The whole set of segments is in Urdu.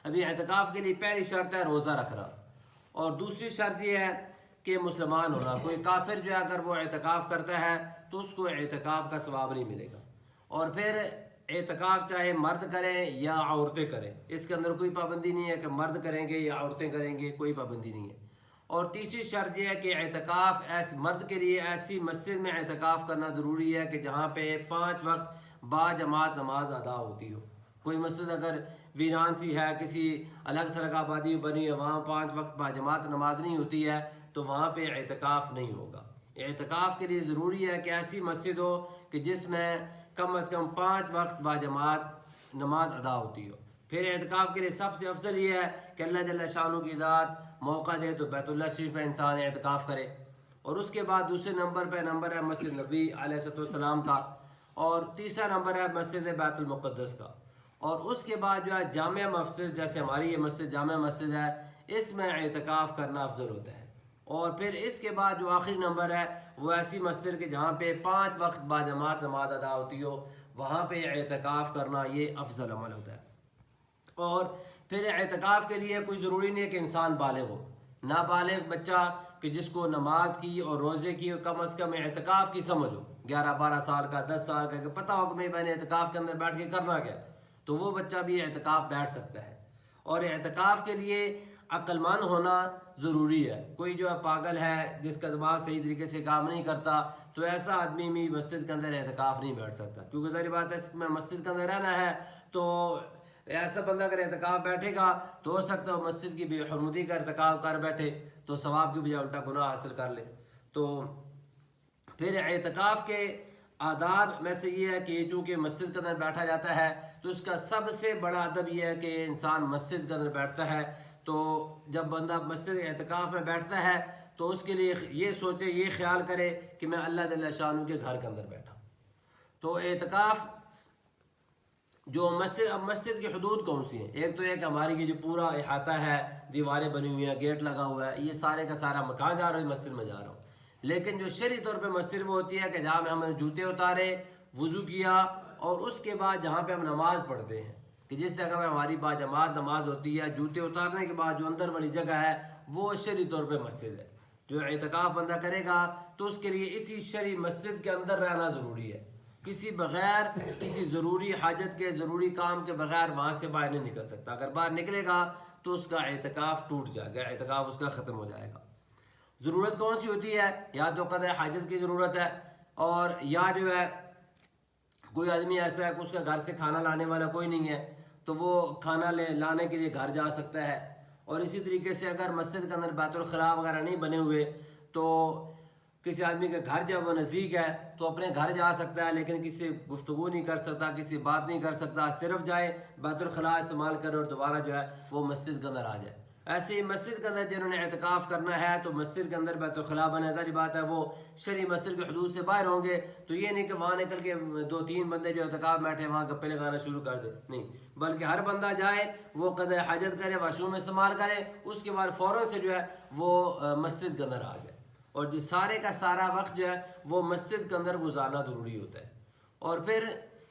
ابھی اعتکاف کے لیے پہلی شرط ہے روزہ رکھنا، اور دوسری شرط یہ ہے کہ مسلمان ہونا۔ کوئی کافر جو ہے اگر وہ اعتکاف کرتا ہے تو اس کو اعتکاف کا ثواب نہیں ملے گا۔ اور پھر اعتکاف چاہے مرد کریں یا عورتیں کریں، اس کے اندر کوئی پابندی نہیں ہے کہ مرد کریں گے یا عورتیں کریں گے، کوئی پابندی نہیں ہے۔ اور تیسری شرط یہ ہے کہ اعتکاف مرد کے لیے ایسی مسجد میں اعتکاف کرنا ضروری ہے کہ جہاں پہ 5 وقت با جماعت نماز ادا ہوتی ہو۔ کوئی مسجد اگر ویران سی ہے، کسی الگ تھلگ آبادی بنی ہے، وہاں 5 وقت با جماعت نماز نہیں ہوتی ہے تو وہاں پہ اعتکاف نہیں ہوگا۔ اعتکاف کے لیے ضروری ہے کہ ایسی مسجد ہو کہ جس میں کم از کم 5 وقت با جماعت نماز ادا ہوتی ہو۔ پھر اعتکاف کے لیے سب سے افضل یہ ہے کہ اللہ جل شانہ کی ذات موقع دے تو بیت اللہ شریف میں انسان اعتکاف کرے، اور اس کے بعد دوسرے نمبر ہے مسجد نبی علیہ السلام کا، اور تیسرا نمبر ہے مسجد بیت المقدس کا، اور اس کے بعد جو ہے جامع مسجد، جیسے ہماری یہ مسجد جامع مسجد ہے، اس میں اعتکاف کرنا افضل ہوتا ہے۔ اور پھر اس کے بعد جو آخری نمبر ہے وہ ایسی مسجد کہ جہاں پہ 5 وقت با جماعت نماز ادا ہوتی ہو، وہاں پہ اعتکاف کرنا یہ افضل عمل ہوتا ہے۔ اور پھر اعتکاف کے لیے کوئی ضروری نہیں ہے کہ انسان بالغ ہو۔ نابالغ بچہ کہ جس کو نماز کی اور روزے کی کم از کم اعتکاف کی سمجھ ہو، 11-12 سال کا، 10 سال کا، کہ پتہ ہو کہ میں نے اعتکاف کے اندر بیٹھ کے کرنا کیا، تو وہ بچہ بھی اعتکاف بیٹھ سکتا ہے۔ اور اعتکاف کے لیے عقل مند ہونا ضروری ہے۔ کوئی جو ہے پاگل ہے، جس کا دماغ صحیح طریقے سے کام نہیں کرتا، تو ایسا آدمی بھی مسجد کے اندر اعتکاف نہیں بیٹھ سکتا، کیونکہ ظاہر بات ہے اس میں مسجد کے اندر رہنا ہے، تو ایسا بندہ اگر اعتکاف بیٹھے گا تو ہو سکتا ہے مسجد کی بے حرمتی کا ارتکاب کر بیٹھے تو ثواب کی بجائے الٹا گناہ حاصل کر لے۔ تو پھر اعتکاف کے آداب میں سے یہ ہے کہ چونکہ مسجد کے اندر بیٹھا جاتا ہے تو اس کا سب سے بڑا ادب یہ ہے کہ انسان مسجد کے اندر بیٹھتا ہے، تو جب بندہ مسجد اعتکاف میں بیٹھتا ہے تو اس کے لیے یہ سوچے، یہ خیال کرے کہ میں اللہ جل شانہ کے گھر کے اندر بیٹھا۔ تو اعتکاف جو مسجد کی حدود کون سی ہیں؟ ایک تو یہ کہ ہماری یہ جو پورا احاطہ ہے، دیواریں بنی ہوئی ہیں، گیٹ لگا ہوا ہے، یہ سارے کا سارا مکان جا رہا ہوں، مسجد میں جا رہا ہوں۔ لیکن جو شرعی طور پہ مسجد وہ ہوتی ہے کہ جہاں میں ہم نے جوتے اتارے، وضو کیا، اور اس کے بعد جہاں پہ ہم نماز پڑھتے ہیں، کہ جس جگہ میں ہماری با جماعت نماز ہوتی ہے، جوتے اتارنے کے بعد جو اندر والی جگہ ہے وہ شرعی طور پہ مسجد ہے۔ جو اعتکاف بندہ کرے گا تو اس کے لیے اسی شرعی مسجد کے اندر رہنا ضروری ہے، کسی ضروری حاجت کے، ضروری کام کے بغیر وہاں سے باہر نہیں نکل سکتا۔ اگر باہر نکلے گا تو اس کا اعتکاف ٹوٹ جائے گا، اعتکاف اس کا ختم ہو جائے گا۔ ضرورت کون سی ہوتی ہے؟ یا تو قضاء حاجت کی ضرورت ہے، اور یا جو ہے کوئی آدمی ایسا ہے کہ اس کا گھر سے کھانا لانے والا کوئی نہیں ہے تو وہ کھانا لانے کے لیے گھر جا سکتا ہے۔ اور اسی طریقے سے اگر مسجد کے اندر بیت الخلاء وغیرہ نہیں بنے ہوئے تو کسی آدمی کا گھر جب وہ نزدیک ہے تو اپنے گھر جا سکتا ہے، لیکن کسی سے گفتگو نہیں کر سکتا، کسی بات نہیں کر سکتا، صرف جائے بیت الخلاء استعمال کرے اور دوبارہ جو ہے وہ مسجد کے اندر آ جائے۔ ایسے ہی مسجد کے اندر جنہوں نے اعتکاف کرنا ہے تو مسجد کے اندر بیت الخلاء بنے، ظاہر بات ہے وہ شرعی مسجد کی حدود سے باہر ہوں گے، تو یہ نہیں کہ وہاں نکل کے 2-3 بندے جو اعتکاف بیٹھے وہاں گپے لگانا شروع کر دے، نہیں، بلکہ ہر بندہ جائے، وہ قضاء حاجت کرے، واش روم استعمال کرے، اس کے بعد فوراً سے جو ہے وہ مسجد کے اندر آ جائے، اور جو سارے کا سارا وقت جو ہے وہ مسجد کے اندر گزارنا ضروری ہوتا ہے۔ اور پھر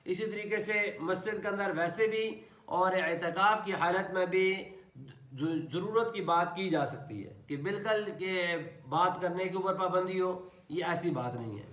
اسی طریقے سے مسجد کے اندر ویسے بھی اور اعتکاف کی حالت میں بھی ضرورت کی بات کی جا سکتی ہے، کہ بالکل کہ بات کرنے کے اوپر پابندی ہو، یہ ایسی بات نہیں ہے۔